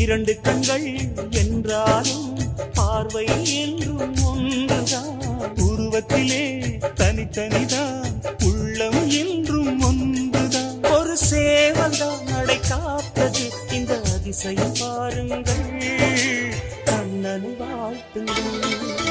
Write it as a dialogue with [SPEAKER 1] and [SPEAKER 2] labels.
[SPEAKER 1] இரண்டு கண்கள் என்றாலும் பார்வை என்றும் ஒன்றுதான். உருவத்திலே தனித்தனிதான், உள்ளம் என்றும் ஒன்றுதான். ஒரு சேவல்தான் நடை காத்தது, இந்த அதிசயம் பாருங்கள், கண்ணனை வாழ்த்துங்கள்.